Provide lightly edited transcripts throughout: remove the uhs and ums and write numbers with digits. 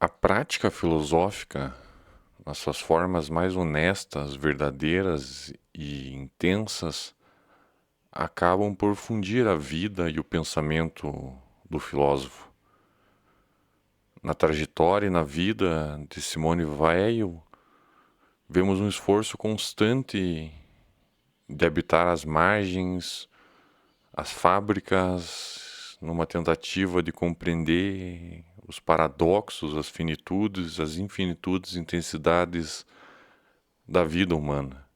A prática filosófica, nas suas formas mais honestas, verdadeiras e intensas, acabam por fundir a vida e o pensamento do filósofo. Na trajetória e na vida de Simone Weil, vemos um esforço constante de habitar as margens, as fábricas, numa tentativa de compreender os paradoxos, as finitudes, as infinitudes, intensidades da vida humana.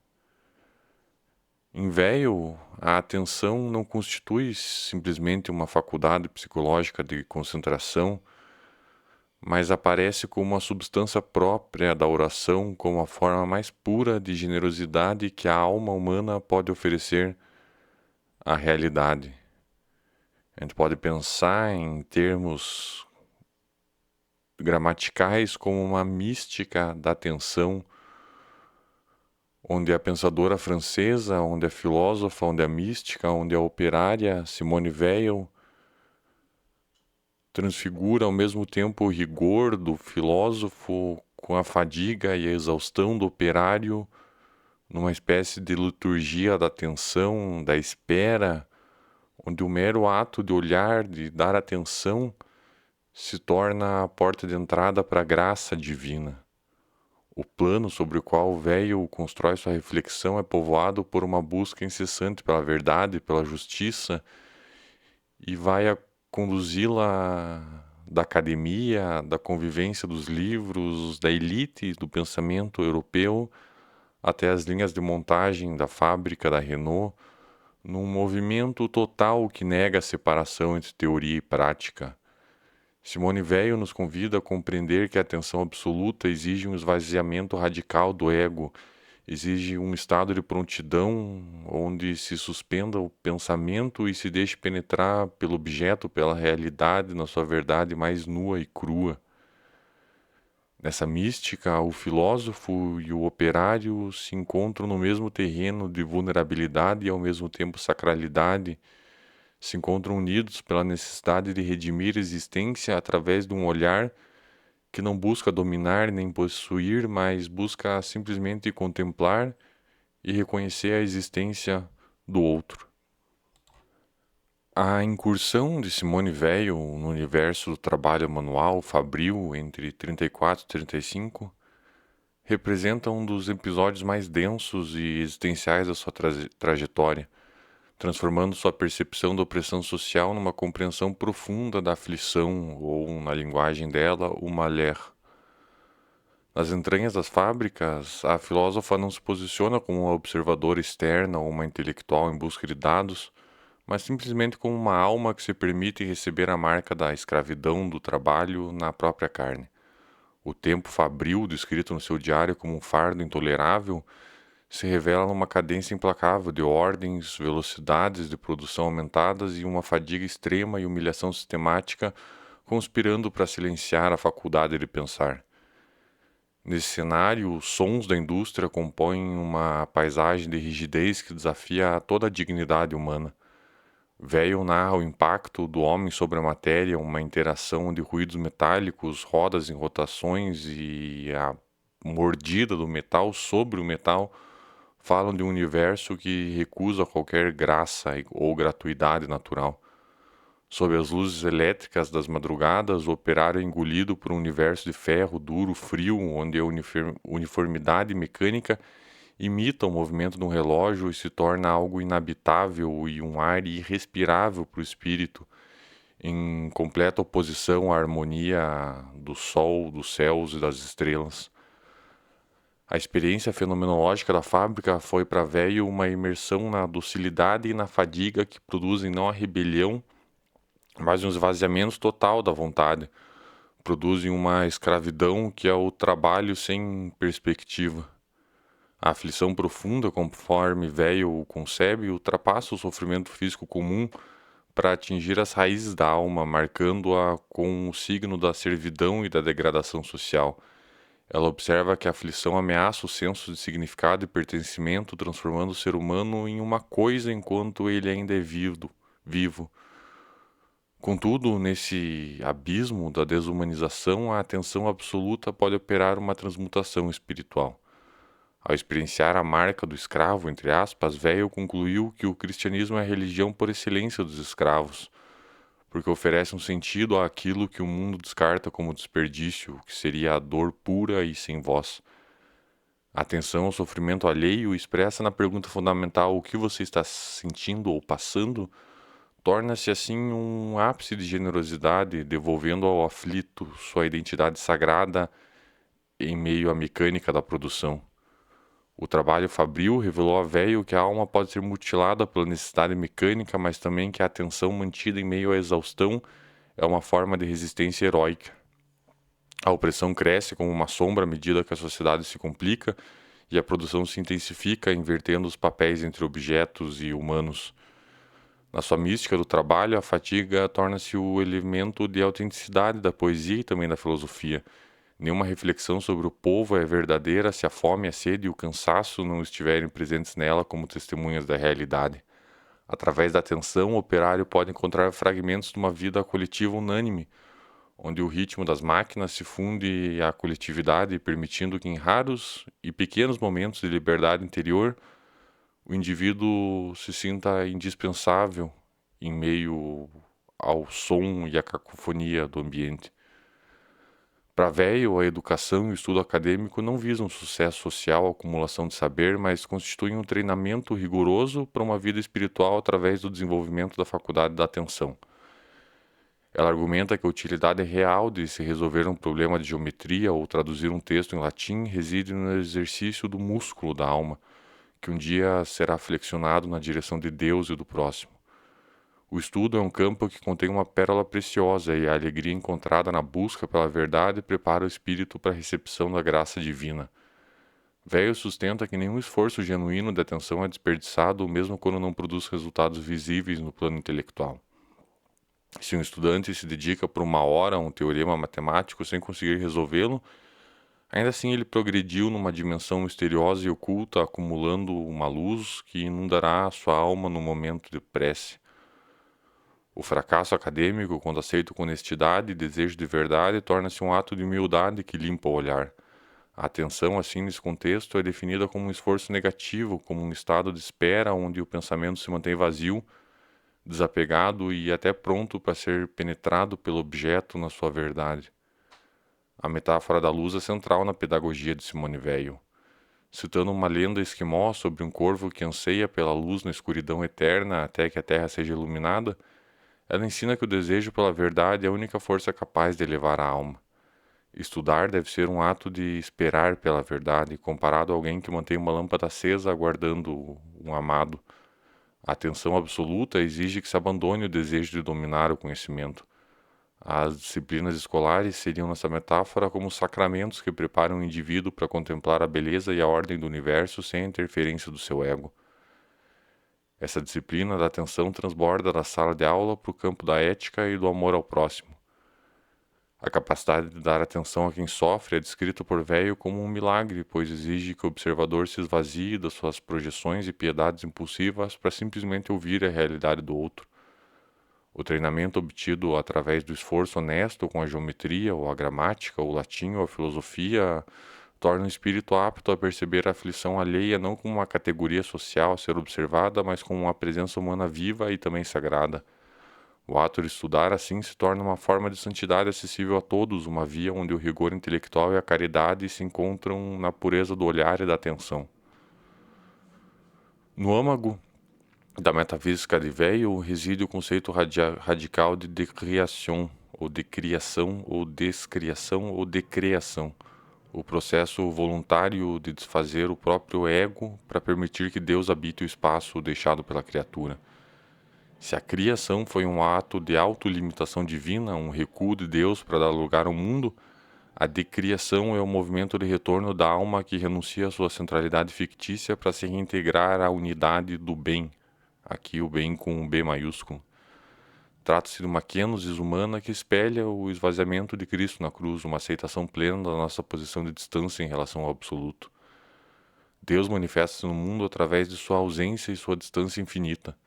Em Weil, a atenção não constitui simplesmente uma faculdade psicológica de concentração, mas aparece como a substância própria da oração, como a forma mais pura de generosidade que a alma humana pode oferecer à realidade. A gente pode pensar em termos gramaticais como uma mística da atenção, onde a pensadora francesa, onde a filósofa, onde a mística, onde a operária Simone Weil transfigura ao mesmo tempo o rigor do filósofo com a fadiga e a exaustão do operário numa espécie de liturgia da atenção, da espera, onde o mero ato de olhar, de dar atenção, se torna a porta de entrada para a graça divina. O plano sobre o qual o velho constrói sua reflexão é povoado por uma busca incessante pela verdade, pela justiça, e vai a conduzi-la da academia, da convivência dos livros, da elite do pensamento europeu, até as linhas de montagem da fábrica da Renault, num movimento total que nega a separação entre teoria e prática. Simone Weil nos convida a compreender que a atenção absoluta exige um esvaziamento radical do ego, exige um estado de prontidão onde se suspenda o pensamento e se deixe penetrar pelo objeto, pela realidade, na sua verdade mais nua e crua. Nessa mística, o filósofo e o operário se encontram no mesmo terreno de vulnerabilidade e ao mesmo tempo sacralidade, se encontram unidos pela necessidade de redimir a existência através de um olhar que não busca dominar nem possuir, mas busca simplesmente contemplar e reconhecer a existência do outro. A incursão de Simone Weil no universo do trabalho manual fabril entre 34 e 35 representa um dos episódios mais densos e existenciais da sua trajetória, transformando sua percepção da opressão social numa compreensão profunda da aflição, ou, na linguagem dela, o malheur. Nas entranhas das fábricas, a filósofa não se posiciona como uma observadora externa ou uma intelectual em busca de dados, mas simplesmente como uma alma que se permite receber a marca da escravidão do trabalho na própria carne. O tempo fabril, descrito no seu diário como um fardo intolerável, se revela numa cadência implacável de ordens, velocidades de produção aumentadas e uma fadiga extrema e humilhação sistemática conspirando para silenciar a faculdade de pensar. Nesse cenário, os sons da indústria compõem uma paisagem de rigidez que desafia toda a dignidade humana. Weil narra o impacto do homem sobre a matéria, uma interação de ruídos metálicos, rodas em rotações e a mordida do metal sobre o metal falam de um universo que recusa qualquer graça ou gratuidade natural. Sob as luzes elétricas das madrugadas, o operário é engolido por um universo de ferro duro, frio, onde a uniformidade mecânica imita o movimento de um relógio e se torna algo inabitável e um ar irrespirável para o espírito, em completa oposição à harmonia do sol, dos céus e das estrelas. A experiência fenomenológica da fábrica foi para Velho uma imersão na docilidade e na fadiga que produzem não a rebelião, mas um esvaziamento total da vontade. Produzem uma escravidão que é o trabalho sem perspectiva. A aflição profunda, conforme Velho o concebe, ultrapassa o sofrimento físico comum para atingir as raízes da alma, marcando-a com o signo da servidão e da degradação social. Ela observa que a aflição ameaça o senso de significado e pertencimento, transformando o ser humano em uma coisa enquanto ele ainda é vivo. Contudo, nesse abismo da desumanização, a atenção absoluta pode operar uma transmutação espiritual. Ao experienciar a marca do escravo, entre aspas, Velho concluiu que o cristianismo é a religião por excelência dos escravos, porque oferece um sentido àquilo que o mundo descarta como desperdício, que seria a dor pura e sem voz. A atenção ao sofrimento alheio, expressa na pergunta fundamental: o que você está sentindo ou passando, torna-se assim um ápice de generosidade, devolvendo ao aflito sua identidade sagrada em meio à mecânica da produção. O trabalho fabril revelou a Velho que a alma pode ser mutilada pela necessidade mecânica, mas também que a atenção mantida em meio à exaustão é uma forma de resistência heróica. A opressão cresce como uma sombra à medida que a sociedade se complica e a produção se intensifica, invertendo os papéis entre objetos e humanos. Na sua mística do trabalho, a fatiga torna-se o elemento de autenticidade da poesia e também da filosofia. Nenhuma reflexão sobre o povo é verdadeira se a fome, a sede e o cansaço não estiverem presentes nela como testemunhas da realidade. Através da atenção, o operário pode encontrar fragmentos de uma vida coletiva unânime, onde o ritmo das máquinas se funde à coletividade, permitindo que em raros e pequenos momentos de liberdade interior, o indivíduo se sinta indispensável em meio ao som e à cacofonia do ambiente. Para Velho, a educação e o estudo acadêmico não visam sucesso social, acumulação de saber, mas constituem um treinamento rigoroso para uma vida espiritual através do desenvolvimento da faculdade da atenção. Ela argumenta que a utilidade real de se resolver um problema de geometria ou traduzir um texto em latim reside no exercício do músculo da alma, que um dia será flexionado na direção de Deus e do próximo. O estudo é um campo que contém uma pérola preciosa e a alegria encontrada na busca pela verdade prepara o espírito para a recepção da graça divina. Velho sustenta que nenhum esforço genuíno de atenção é desperdiçado, mesmo quando não produz resultados visíveis no plano intelectual. Se um estudante se dedica por 1 hora a um teorema matemático sem conseguir resolvê-lo, ainda assim ele progrediu numa dimensão misteriosa e oculta, acumulando uma luz que inundará sua alma no momento de prece. O fracasso acadêmico, quando aceito com honestidade e desejo de verdade, torna-se um ato de humildade que limpa o olhar. A atenção, assim, nesse contexto, é definida como um esforço negativo, como um estado de espera onde o pensamento se mantém vazio, desapegado e até pronto para ser penetrado pelo objeto na sua verdade. A metáfora da luz é central na pedagogia de Simone Weil. Citando uma lenda esquimó sobre um corvo que anseia pela luz na escuridão eterna até que a terra seja iluminada, ela ensina que o desejo pela verdade é a única força capaz de elevar a alma. Estudar deve ser um ato de esperar pela verdade, comparado a alguém que mantém uma lâmpada acesa aguardando um amado. A atenção absoluta exige que se abandone o desejo de dominar o conhecimento. As disciplinas escolares seriam, nessa metáfora, como sacramentos que preparam o indivíduo para contemplar a beleza e a ordem do universo sem a interferência do seu ego. Essa disciplina da atenção transborda da sala de aula para o campo da ética e do amor ao próximo. A capacidade de dar atenção a quem sofre é descrita por Velho como um milagre, pois exige que o observador se esvazie das suas projeções e piedades impulsivas para simplesmente ouvir a realidade do outro. O treinamento obtido através do esforço honesto com a geometria, ou a gramática, o latim ou a filosofia torna o espírito apto a perceber a aflição alheia não como uma categoria social a ser observada, mas como uma presença humana viva e também sagrada. O ato de estudar, assim, se torna uma forma de santidade acessível a todos, uma via onde o rigor intelectual e a caridade se encontram na pureza do olhar e da atenção. No âmago da metafísica de Weil reside o conceito radical de decriação, ou decriação, ou descriação, ou decreação, o processo voluntário de desfazer o próprio ego para permitir que Deus habite o espaço deixado pela criatura. Se a criação foi um ato de autolimitação divina, um recuo de Deus para dar lugar ao mundo, a decriação é o movimento de retorno da alma que renuncia à sua centralidade fictícia para se reintegrar à unidade do bem, aqui o bem com um B maiúsculo. Trata-se de uma kenosis humana que espelha o esvaziamento de Cristo na cruz, uma aceitação plena da nossa posição de distância em relação ao absoluto. Deus manifesta-se no mundo através de sua ausência e sua distância infinita.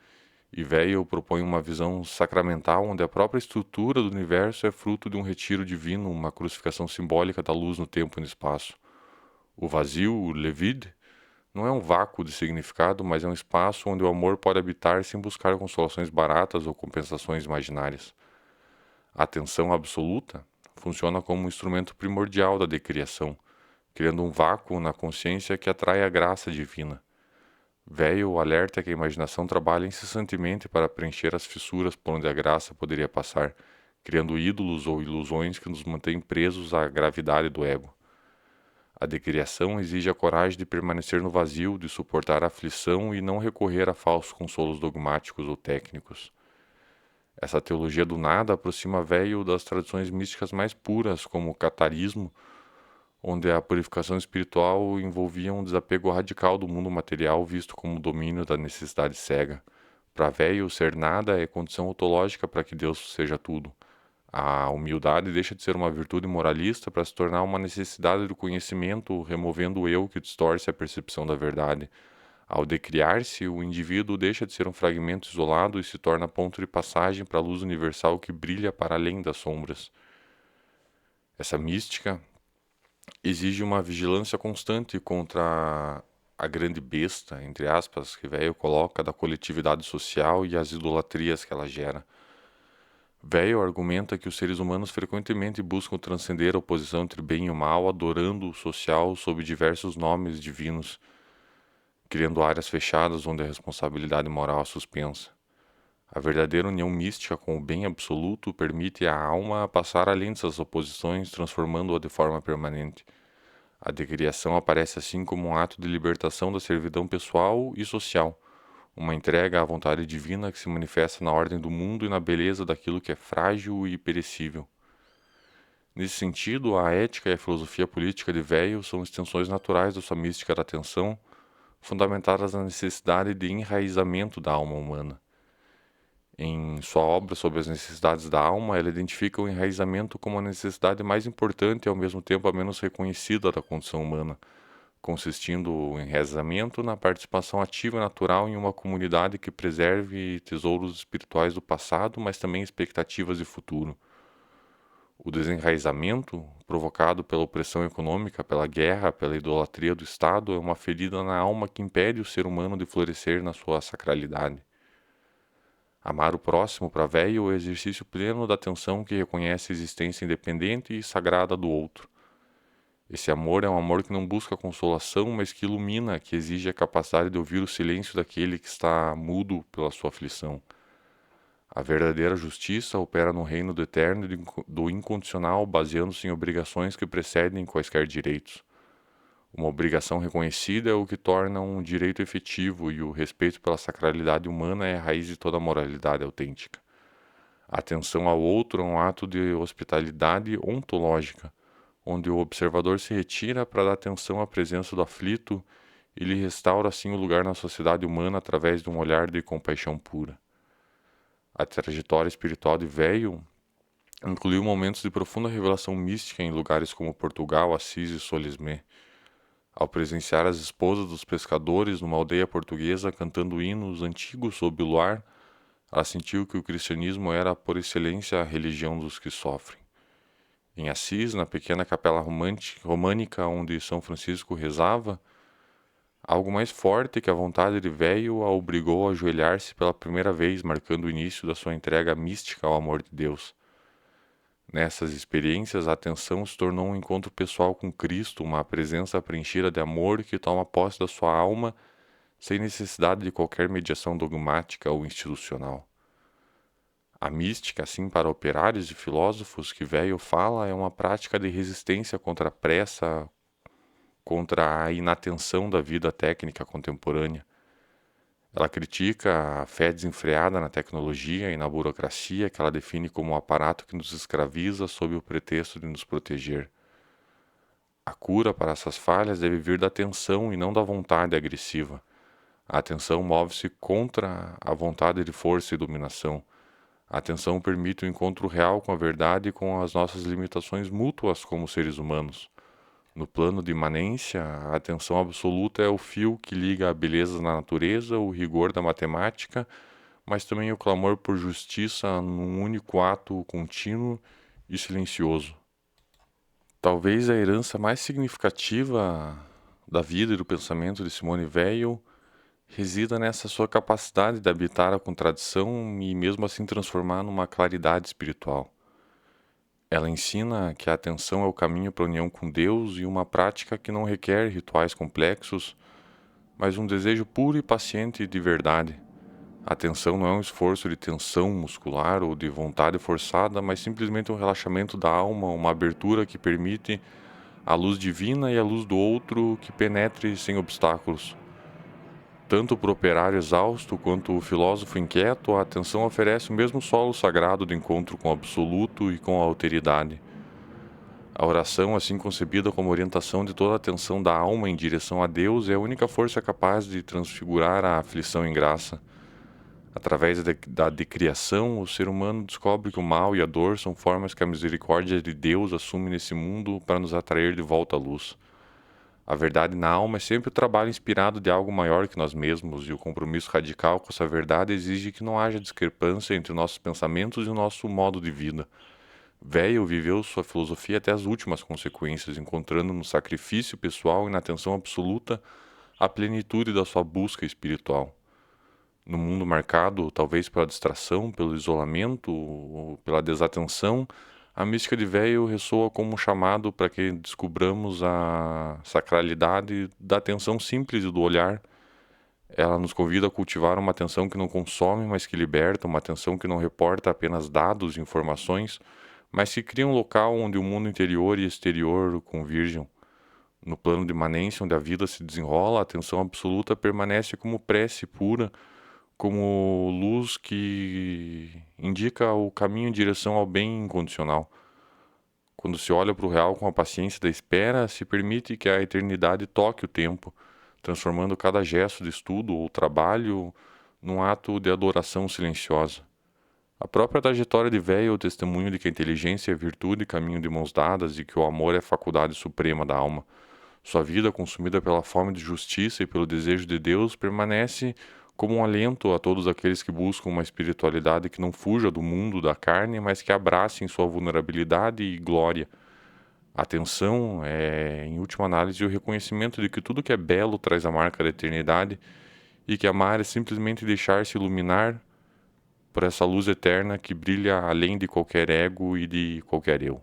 E Weil propõe uma visão sacramental onde a própria estrutura do universo é fruto de um retiro divino, uma crucificação simbólica da luz no tempo e no espaço. O vazio, o Levide, não é um vácuo de significado, mas é um espaço onde o amor pode habitar sem buscar consolações baratas ou compensações imaginárias. A atenção absoluta funciona como um instrumento primordial da decriação, criando um vácuo na consciência que atrai a graça divina. Weil alerta que a imaginação trabalha incessantemente para preencher as fissuras por onde a graça poderia passar, criando ídolos ou ilusões que nos mantêm presos à gravidade do ego. A decriação exige a coragem de permanecer no vazio, de suportar a aflição e não recorrer a falsos consolos dogmáticos ou técnicos. Essa teologia do nada aproxima Weil das tradições místicas mais puras, como o catarismo, onde a purificação espiritual envolvia um desapego radical do mundo material visto como domínio da necessidade cega. Para Weil, ser nada é condição ontológica para que Deus seja tudo. A humildade deixa de ser uma virtude moralista para se tornar uma necessidade do conhecimento, removendo o eu que distorce a percepção da verdade. Ao decriar-se, o indivíduo deixa de ser um fragmento isolado e se torna ponto de passagem para a luz universal que brilha para além das sombras. Essa mística exige uma vigilância constante contra a grande besta, entre aspas, que Weil coloca da coletividade social e as idolatrias que ela gera. Weil argumenta que os seres humanos frequentemente buscam transcender a oposição entre bem e o mal, adorando o social sob diversos nomes divinos, criando áreas fechadas onde a responsabilidade moral é suspensa. A verdadeira união mística com o bem absoluto permite à alma passar além dessas oposições, transformando-a de forma permanente. A decriação aparece assim como um ato de libertação da servidão pessoal e social, uma entrega à vontade divina que se manifesta na ordem do mundo e na beleza daquilo que é frágil e perecível. Nesse sentido, a ética e a filosofia política de Weil são extensões naturais da sua mística da atenção, fundamentadas na necessidade de enraizamento da alma humana. Em sua obra sobre as necessidades da alma, ela identifica o enraizamento como a necessidade mais importante e ao mesmo tempo a menos reconhecida da condição humana, consistindo o enraizamento na participação ativa e natural em uma comunidade que preserve tesouros espirituais do passado, mas também expectativas de futuro. O desenraizamento, provocado pela opressão econômica, pela guerra, pela idolatria do Estado, é uma ferida na alma que impede o ser humano de florescer na sua sacralidade. Amar o próximo para Weil é o exercício pleno da atenção que reconhece a existência independente e sagrada do outro. Esse amor é um amor que não busca consolação, mas que ilumina, que exige a capacidade de ouvir o silêncio daquele que está mudo pela sua aflição. A verdadeira justiça opera no reino do eterno e do incondicional, baseando-se em obrigações que precedem quaisquer direitos. Uma obrigação reconhecida é o que torna um direito efetivo, e o respeito pela sacralidade humana é a raiz de toda moralidade autêntica. A atenção ao outro é um ato de hospitalidade ontológica, onde o observador se retira para dar atenção à presença do aflito e lhe restaura assim o lugar na sociedade humana através de um olhar de compaixão pura. A trajetória espiritual de Weil incluiu momentos de profunda revelação mística em lugares como Portugal, Assis e Solismé. Ao presenciar as esposas dos pescadores numa aldeia portuguesa cantando hinos antigos sob o luar, ela sentiu que o cristianismo era, por excelência, a religião dos que sofrem. Em Assis, na pequena capela românica onde São Francisco rezava, algo mais forte que a vontade de Weil a obrigou a ajoelhar-se pela primeira vez, marcando o início da sua entrega mística ao amor de Deus. Nessas experiências, a atenção se tornou um encontro pessoal com Cristo, uma presença preenchida de amor que toma posse da sua alma sem necessidade de qualquer mediação dogmática ou institucional. A mística, assim, para operários e filósofos que Weil fala, é uma prática de resistência contra a pressa, contra a inatenção da vida técnica contemporânea. Ela critica a fé desenfreada na tecnologia e na burocracia que ela define como um aparato que nos escraviza sob o pretexto de nos proteger. A cura para essas falhas deve vir da atenção e não da vontade agressiva. A atenção move-se contra a vontade de força e dominação. A atenção permite o encontro real com a verdade e com as nossas limitações mútuas como seres humanos. No plano de imanência, a atenção absoluta é o fio que liga a beleza da natureza, o rigor da matemática, mas também o clamor por justiça num único ato contínuo e silencioso. Talvez a herança mais significativa da vida e do pensamento de Simone Weil resida nessa sua capacidade de habitar a contradição e mesmo assim transformar numa claridade espiritual. Ela ensina que a atenção é o caminho para a união com Deus e uma prática que não requer rituais complexos, mas um desejo puro e paciente de verdade. A atenção não é um esforço de tensão muscular ou de vontade forçada, mas simplesmente um relaxamento da alma, uma abertura que permite a luz divina e a luz do outro que penetre sem obstáculos. Tanto para o operário exausto quanto o filósofo inquieto, a atenção oferece o mesmo solo sagrado do encontro com o absoluto e com a alteridade. A oração, assim concebida como orientação de toda a atenção da alma em direção a Deus, é a única força capaz de transfigurar a aflição em graça. Através da decriação, o ser humano descobre que o mal e a dor são formas que a misericórdia de Deus assume nesse mundo para nos atrair de volta à luz. A verdade na alma é sempre o trabalho inspirado de algo maior que nós mesmos, e o compromisso radical com essa verdade exige que não haja discrepância entre nossos pensamentos e o nosso modo de vida. Weil viveu sua filosofia até as últimas consequências, encontrando no sacrifício pessoal e na atenção absoluta a plenitude da sua busca espiritual. No mundo marcado talvez pela distração, pelo isolamento ou pela desatenção, a mística de Weil ressoa como um chamado para que descubramos a sacralidade da atenção simples e do olhar. Ela nos convida a cultivar uma atenção que não consome, mas que liberta, uma atenção que não reporta apenas dados e informações, mas que cria um local onde o mundo interior e exterior convirjam. No plano de imanência, onde a vida se desenrola, a atenção absoluta permanece como prece pura, como luz que indica o caminho em direção ao bem incondicional. Quando se olha para o real com a paciência da espera, se permite que a eternidade toque o tempo, transformando cada gesto de estudo ou trabalho num ato de adoração silenciosa. A própria trajetória de Weil é o testemunho de que a inteligência e a virtude caminham de mãos dadas e que o amor é a faculdade suprema da alma. Sua vida, consumida pela fome de justiça e pelo desejo de Deus, permanece como um alento a todos aqueles que buscam uma espiritualidade que não fuja do mundo da carne, mas que abrace em sua vulnerabilidade e glória. A atenção é, em última análise, o reconhecimento de que tudo que é belo traz a marca da eternidade e que amar é simplesmente deixar-se iluminar por essa luz eterna que brilha além de qualquer ego e de qualquer eu.